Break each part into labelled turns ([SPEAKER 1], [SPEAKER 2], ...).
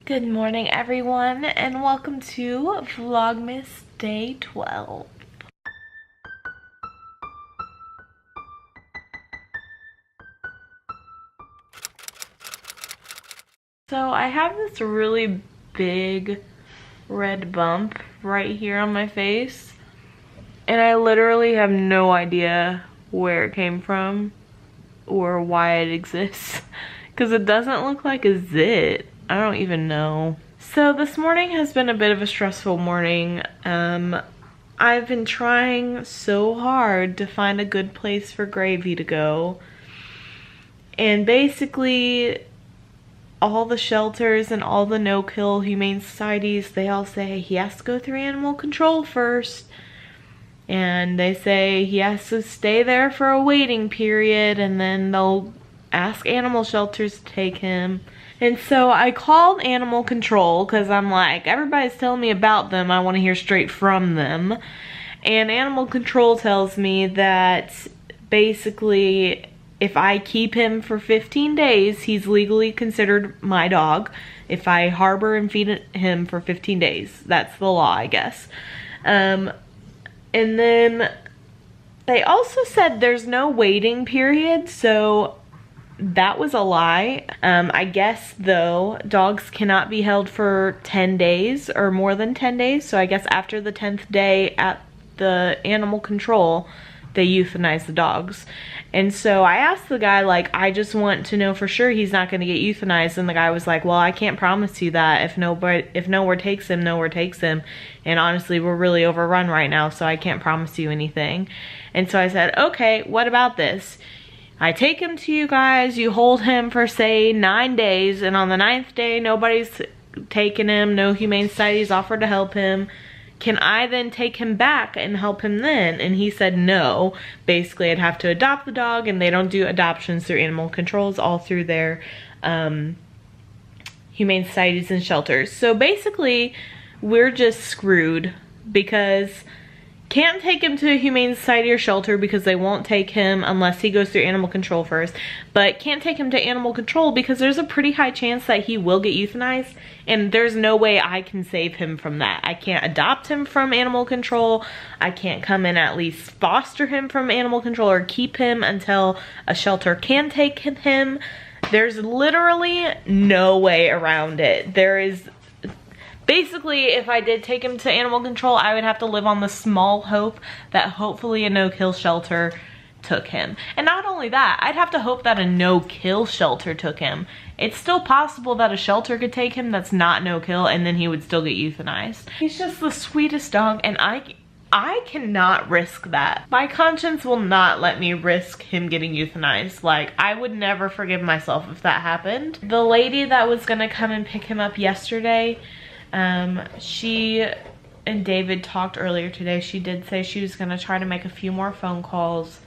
[SPEAKER 1] Good morning everyone and welcome to Vlogmas Day 12. So I have this really big red bump right here on my face and I literally have no idea where it came from or why it exists because it doesn't look like a zit. I don't even know. So this morning has been a bit of a stressful morning. I've been trying so hard to find a good place for Gravy to go. And basically, all the shelters and all the no-kill humane societies, they all say he has to go through animal control first. And they say he has to stay there for a waiting period and then they'll ask animal shelters to take him. And so I called animal control because I'm like, everybody's telling me about them. I want to hear straight from them. And animal control tells me that basically if I keep him for 15 days, he's legally considered my dog. If I harbor and feed him for 15 days, that's the law, I guess. And then they also said there's no waiting period, so that was a lie. I guess though, dogs cannot be held for 10 days or more than 10 days. So I guess after the 10th day at the animal control, they euthanize the dogs. And so I asked the guy, like, I just want to know for sure he's not going to get euthanized. And the guy was like, well, I can't promise you that. If nowhere takes him, nowhere takes him. And honestly, we're really overrun right now, so I can't promise you anything. And so I said, okay, what about this? I take him to you guys, you hold him for say 9 days, and on the 9th day nobody's taken him, no humane societies offered to help him. Can I then take him back and help him then? And he said no. Basically I'd have to adopt the dog, and they don't do adoptions through animal controls, all through their humane societies and shelters. So basically we're just screwed because can't take him to a humane society or shelter because they won't take him unless he goes through animal control first. But can't take him to animal control because there's a pretty high chance that he will get euthanized. And there's no way I can save him from that. I can't adopt him from animal control. I can't come and at least foster him from animal control or keep him until a shelter can take him. There's literally no way around it. There is... Basically, if I did take him to animal control, I would have to live on the small hope that hopefully a no-kill shelter took him. And not only that, I'd have to hope that a no-kill shelter took him. It's still possible that a shelter could take him that's not no-kill, and then he would still get euthanized. He's just the sweetest dog, and I cannot risk that. My conscience will not let me risk him getting euthanized. Like, I would never forgive myself if that happened. The lady that was gonna come and pick him up yesterday, she and David talked earlier today. She did say she was gonna try to make a few more phone calls,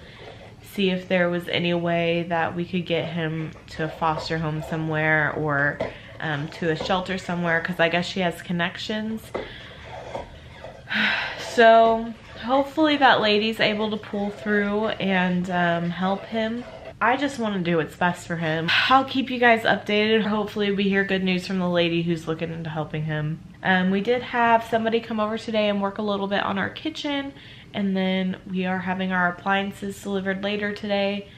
[SPEAKER 1] see if there was any way that we could get him to a foster home somewhere or to a shelter somewhere, because I guess she has connections. So hopefully that lady's able to pull through and help him. I just want to do what's best for him. I'll keep you guys updated. Hopefully we hear good news from the lady who's looking into helping him. We did have somebody come over today and work a little bit on our kitchen, and then we are having our appliances delivered later today.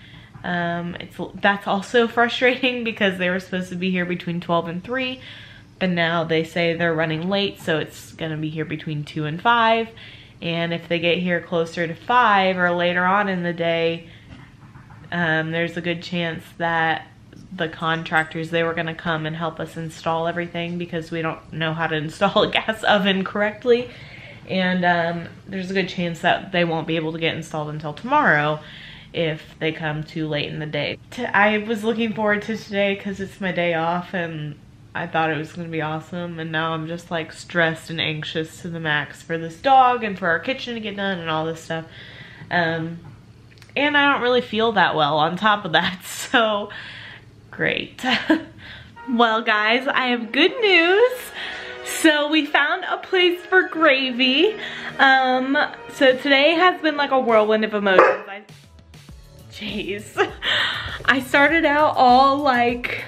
[SPEAKER 1] That's also frustrating because they were supposed to be here between 12 and 3, but now they say they're running late, so it's gonna be here between 2 and 5. And if they get here closer to 5 or later on in the day, there's a good chance that the contractors, they were going to come and help us install everything because we don't know how to install a gas oven correctly. And there's a good chance that they won't be able to get installed until tomorrow if they come too late in the day. I was looking forward to today because it's my day off and I thought it was going to be awesome. And now I'm just like stressed and anxious to the max for this dog and for our kitchen to get done and all this stuff. And I don't really feel that well on top of that, so great. Well guys, I have good news. So we found a place for Gravy. So today has been like a whirlwind of emotions. Jeez. I started out all like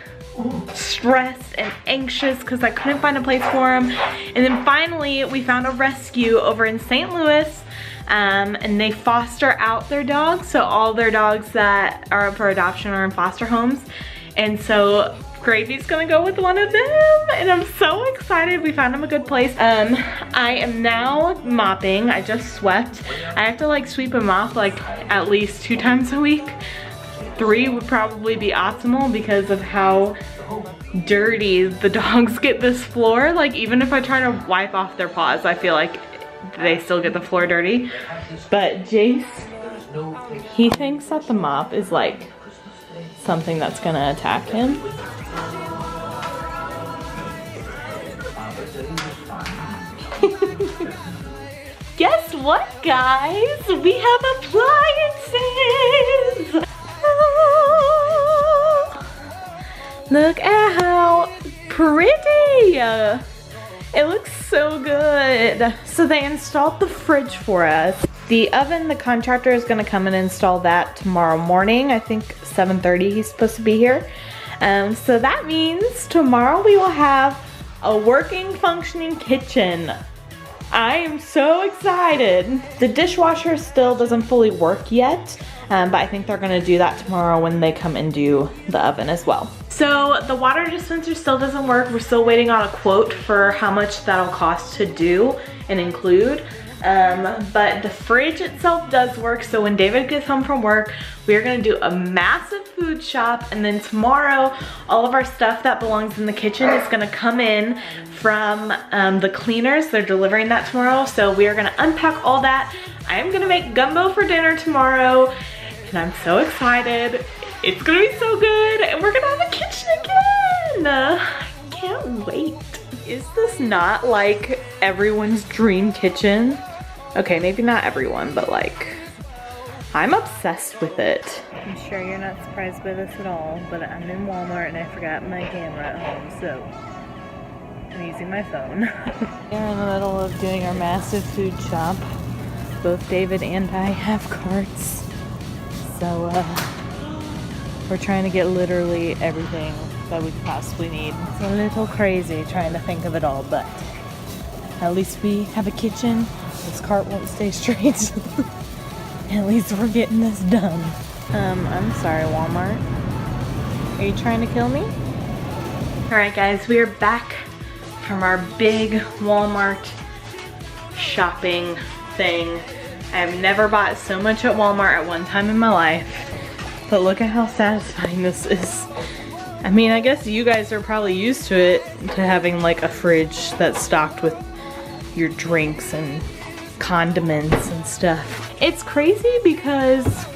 [SPEAKER 1] stressed and anxious because I couldn't find a place for him. And then finally we found a rescue over in St. Louis, and they foster out their dogs. So all their dogs that are up for adoption are in foster homes. And so Gravy's gonna go with one of them, and I'm so excited. We found him a good place. I am now mopping. I just swept. I have to like sweep and mop like at least 2 times a week. 3 would probably be optimal because of how dirty the dogs get this floor. Like even if I try to wipe off their paws, I feel like they still get the floor dirty. But Jace, he thinks that the mop is like something that's gonna attack him. Guess what, guys? We have appliances! Oh, look at how pretty! It looks so good. So they installed the fridge for us. The oven, the contractor is gonna come and install that tomorrow morning. I think 7:30 he's supposed to be here. So that means tomorrow we will have a working, functioning kitchen. I am so excited. The dishwasher still doesn't fully work yet, but I think they're gonna do that tomorrow when they come and do the oven as well. So the water dispenser still doesn't work. We're still waiting on a quote for how much that'll cost to do and include. But the fridge itself does work. So when David gets home from work, we are gonna do a massive food shop, and then tomorrow all of our stuff that belongs in the kitchen is gonna come in from the cleaners. They're delivering that tomorrow, so we are gonna unpack all that. I am gonna make gumbo for dinner tomorrow, and I'm so excited. It's gonna be so good, and we're gonna have a kitchen again. I can't wait. Is this not like everyone's dream kitchen? Okay, maybe not everyone, but like, I'm obsessed with it. I'm sure you're not surprised by this at all, but I'm in Walmart and I forgot my camera at home, so I'm using my phone. We're in the middle of doing our massive food shop. Both David and I have carts, so we're trying to get literally everything that we could possibly need. It's a little crazy trying to think of it all, but at least we have a kitchen. This cart won't stay straight. At least we're getting this done. I'm sorry, Walmart. Are you trying to kill me? Alright guys, we are back from our big Walmart shopping thing. I have never bought so much at Walmart at one time in my life. But look at how satisfying this is. I mean, I guess you guys are probably used to it, to having like a fridge that's stocked with your drinks and condiments and stuff. It's crazy because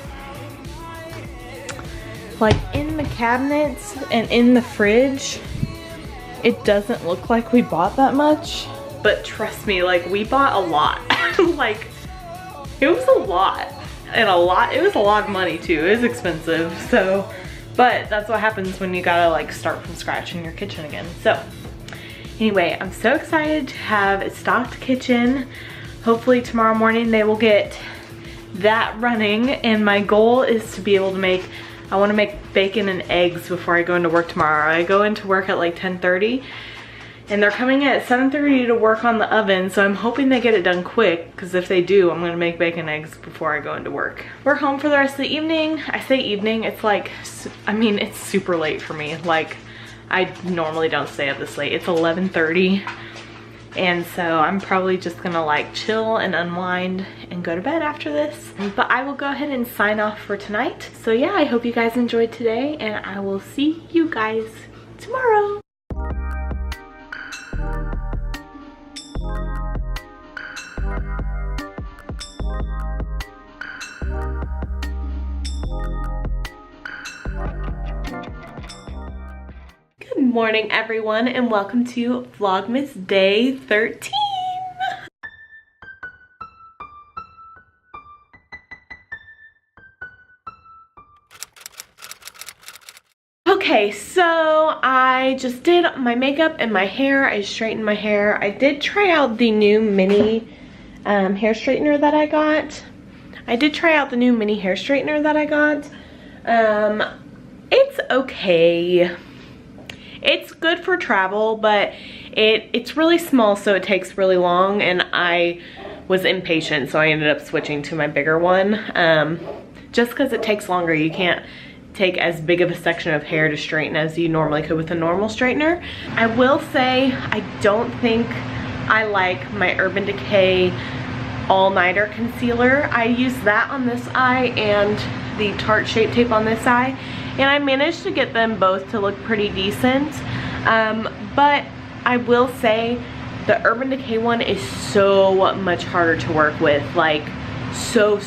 [SPEAKER 1] like in the cabinets and in the fridge, it doesn't look like we bought that much. But trust me, like we bought a lot. Like it was a lot. And it was a lot of money too. It was expensive, so. But that's what happens when you gotta like start from scratch in your kitchen again. So anyway, I'm so excited to have a stocked kitchen. Hopefully tomorrow morning they will get that running, and my goal is to be able to make, I wanna make bacon and eggs before I go into work tomorrow. I go into work at like 10:30 and they're coming at 7:30 to work on the oven, so I'm hoping they get it done quick, because if they do, I'm gonna make bacon and eggs before I go into work. We're home for the rest of the evening. I say evening, it's like, I mean, it's super late for me. Like, I normally don't stay up this late. It's 11:30, and so I'm probably just gonna like chill and unwind and go to bed after this. But I will go ahead and sign off for tonight. So yeah, I hope you guys enjoyed today, and I will see you guys tomorrow. Good morning everyone, and welcome to Vlogmas Day 13. Okay, so I just did my makeup and my hair. I straightened my hair. I did try out the new mini hair straightener that I got. It's okay. It's good for travel, but it's really small, so it takes really long, and I was impatient, so I ended up switching to my bigger one. Just because it takes longer. You can't take as big of a section of hair to straighten as you normally could with a normal straightener. I will say I don't think I like my Urban Decay all-nighter concealer. I used that on this eye and the Tarte Shape Tape on this eye, and I managed to get them both to look pretty decent. But I will say the Urban Decay one is so much harder to work with, like so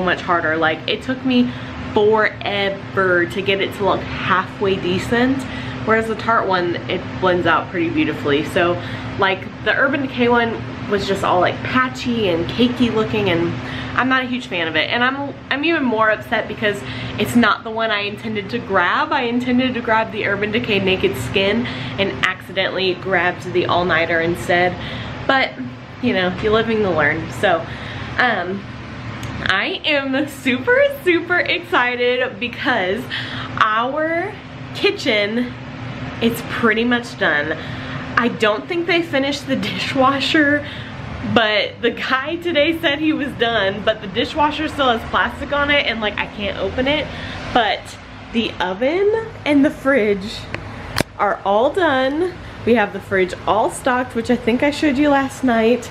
[SPEAKER 1] much harder. Like it took me forever to get it to look halfway decent, whereas the Tarte one, it blends out pretty beautifully. So like the Urban Decay one was just all like patchy and cakey looking, and I'm not a huge fan of it. And I'm even more upset because it's not the one I intended to grab. I intended to grab the Urban Decay Naked Skin and accidentally grabbed the all-nighter instead. But you know, you live and you learn. So I am super excited because our kitchen is pretty much done. I don't think they finished the dishwasher, but the guy today said he was done, but the dishwasher still has plastic on it and like I can't open it. But the oven and the fridge are all done. We have the fridge all stocked, which I think I showed you last night.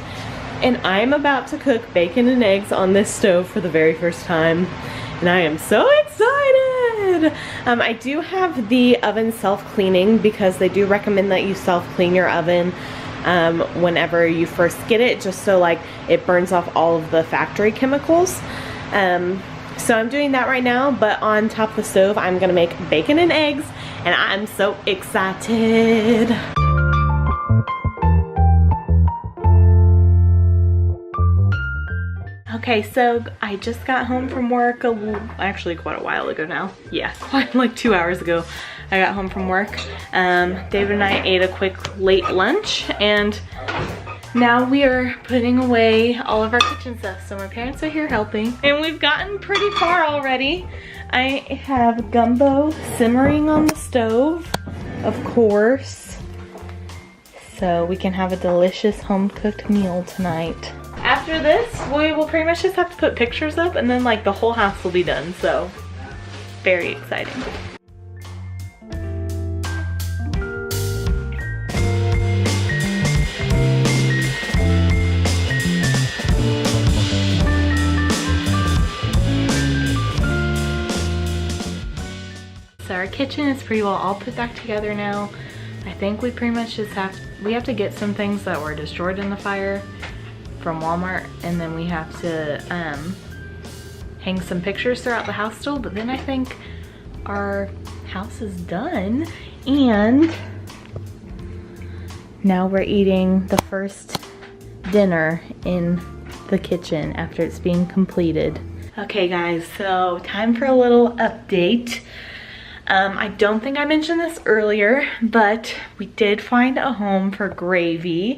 [SPEAKER 1] And I'm about to cook bacon and eggs on this stove for the very first time. And I am so excited! I do have the oven self-cleaning because they do recommend that you self-clean your oven whenever you first get it, just so like it burns off all of the factory chemicals. So I'm doing that right now, but on top of the stove I'm gonna make bacon and eggs, and I'm so excited. Okay, so I just got home from work actually quite a while ago now. Yeah, quite like 2 hours ago I got home from work. David and I ate a quick late lunch, and now we are putting away all of our kitchen stuff. So my parents are here helping, and we've gotten pretty far already. I have gumbo simmering on the stove, of course, so we can have a delicious home-cooked meal tonight. After this, we will pretty much just have to put pictures up, and then like the whole house will be done, so very exciting. So our kitchen is pretty well all put back together now. I think we pretty much just have to get some things that were destroyed in the fire from Walmart, and then we have to hang some pictures throughout the house still, but then I think our house is done, and now we're eating the first dinner in the kitchen after it's being completed. Okay guys, so time for a little update. I don't think I mentioned this earlier, but we did find a home for Gravy.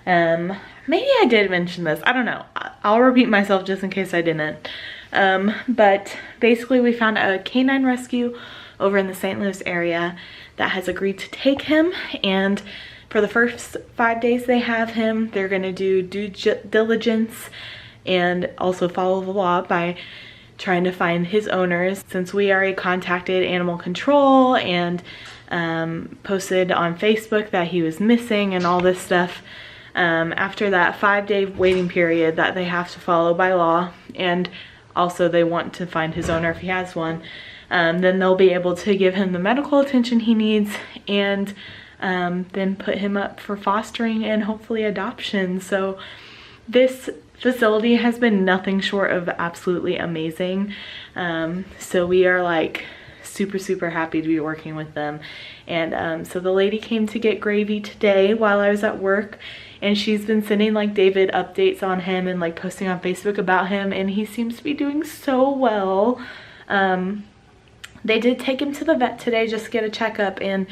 [SPEAKER 1] Maybe I did mention this, I don't know. I'll repeat myself just in case I didn't. But basically we found a canine rescue over in the St. Louis area that has agreed to take him, and for the first 5 days they have him, they're gonna do due diligence and also follow the law by trying to find his owners. Since we already contacted animal control and posted on Facebook that he was missing and all this stuff, after that 5-day waiting period that they have to follow by law, and also they want to find his owner if he has one, then they'll be able to give him the medical attention he needs, and then put him up for fostering and hopefully adoption. So this facility has been nothing short of absolutely amazing. So we are like super happy to be working with them. And so the lady came to get Gravy today while I was at work, and she's been sending like David updates on him and like posting on Facebook about him, and he seems to be doing so well. They did take him to the vet today just to get a checkup, and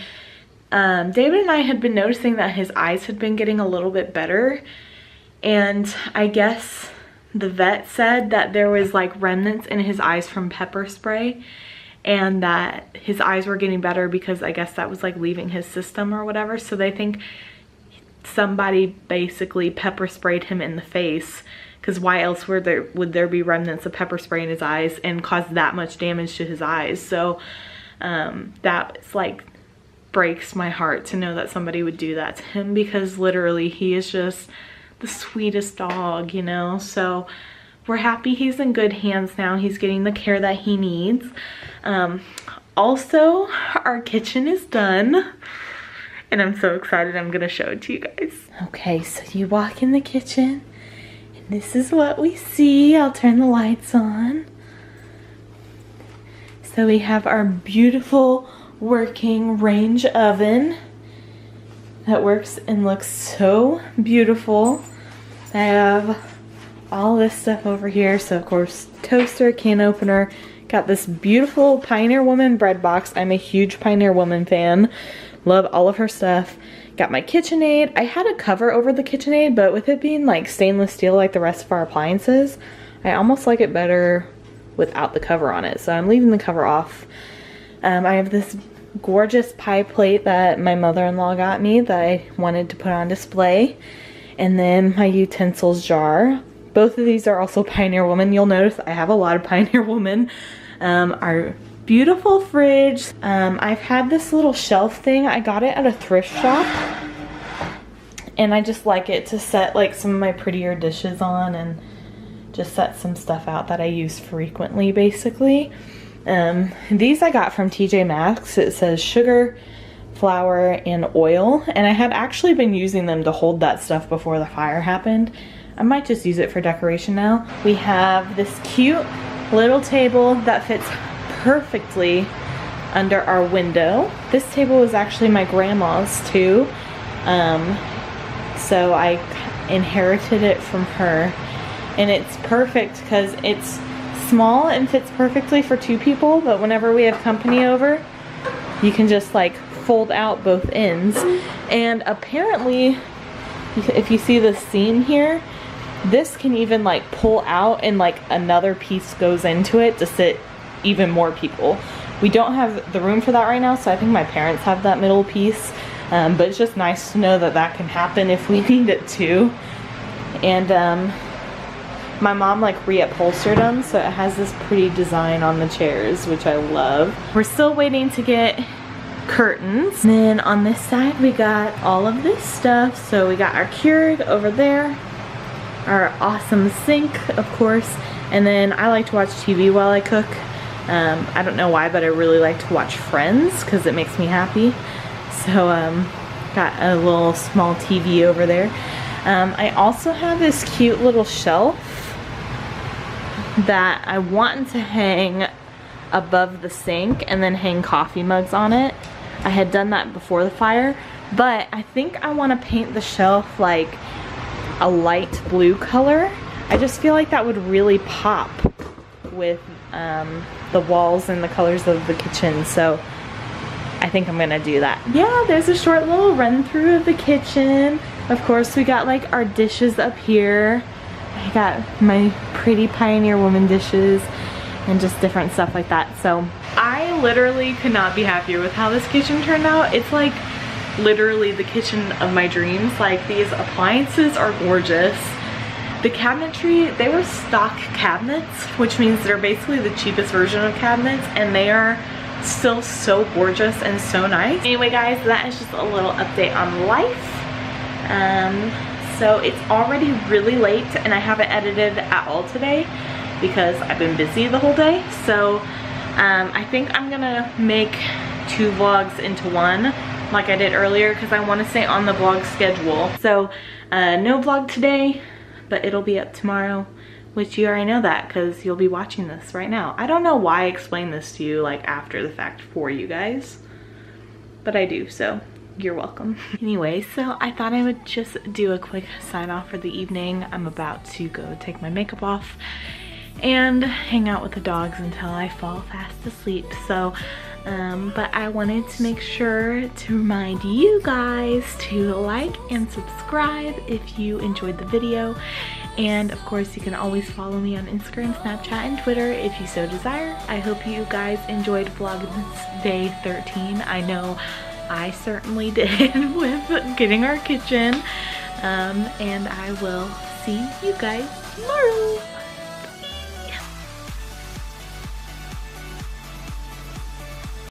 [SPEAKER 1] David and I had been noticing that his eyes had been getting a little bit better, and I guess the vet said that there was like remnants in his eyes from pepper spray, and that his eyes were getting better because I guess that was like leaving his system or whatever. So they think somebody basically pepper sprayed him in the face, because why else would there be remnants of pepper spray in his eyes and cause that much damage to his eyes. So that's like breaks my heart to know that somebody would do that to him, because literally he is just the sweetest dog, you know. So we're happy he's in good hands now. He's getting the care that he needs. Also, our kitchen is done and I'm so excited. I'm gonna show it to you guys. Okay, so you walk in the kitchen and this is what we see. I'll turn the lights on. So we have our beautiful working range oven that works and looks so beautiful. I have all this stuff over here. So of course, toaster, can opener, got this beautiful Pioneer Woman bread box. I'm a huge Pioneer Woman fan. Love all of her stuff. Got my KitchenAid. I had a cover over the KitchenAid, but with it being like stainless steel like the rest of our appliances, I almost like it better without the cover on it. So I'm leaving the cover off. I have this gorgeous pie plate that my mother-in-law got me that I wanted to put on display. And then my utensils jar. Both of these are also Pioneer Woman. You'll notice I have a lot of Pioneer Woman. Our beautiful fridge. I've had this little shelf thing. I got it at a thrift shop. And I just like it to set like some of my prettier dishes on and just set some stuff out that I use frequently, basically. These I got from TJ Maxx. It says sugar, flour, and oil. And I had actually been using them to hold that stuff before the fire happened. I might just use it for decoration now. We have this cute little table that fits perfectly under our window. This table was actually my grandma's too. So I inherited it from her. And it's perfect because it's small and fits perfectly for 2 people, but whenever we have company over, you can just like fold out both ends. And apparently, if you see the seam here, this can even like pull out and like another piece goes into it to sit even more people. We don't have the room for that right now, so I think my parents have that middle piece. But it's just nice to know that that can happen if we need it to. And my mom like reupholstered them, so it has this pretty design on the chairs, which I love. We're still waiting to get curtains. And then on this side we got all of this stuff. So we got our Keurig over there, our awesome sink, of course, and then I like to watch TV while I cook. I don't know why, but I really like to watch Friends because it makes me happy. So got a little small TV over there. I also have this cute little shelf that I want to hang above the sink and then hang coffee mugs on it. I had done that before the fire, but I think I want to paint the shelf like a light blue color. I just feel like that would really pop with the walls and the colors of the kitchen, so I think I'm gonna do that. Yeah, there's a short little run through of the kitchen. Of course, we got like our dishes up here. I got my pretty Pioneer Woman dishes and just different stuff like that. So I literally could not be happier with how this kitchen turned out. It's like literally the kitchen of my dreams. Like, these appliances are gorgeous. The cabinetry, they were stock cabinets, which means they're basically the cheapest version of cabinets, and they are still so gorgeous and so nice. Anyway guys, that is just a little update on life. So it's already really late and I haven't edited at all today because I've been busy the whole day. So I think I'm gonna make 2 vlogs into one like I did earlier because I want to stay on the vlog schedule. So no vlog today, but it'll be up tomorrow, which you already know that because you'll be watching this right now. I don't know why I explain this to you like after the fact for you guys, but I do, so you're welcome. Anyway, so I thought I would just do a quick sign off for the evening. I'm about to go take my makeup off and hang out with the dogs until I fall fast asleep. So but I wanted to make sure to remind you guys to like and subscribe if you enjoyed the video, And of course, you can always follow me on Instagram, Snapchat, and Twitter if you so desire. I hope you guys enjoyed Vlogmas Day 13. I know I certainly did with getting our kitchen. And I will see you guys tomorrow.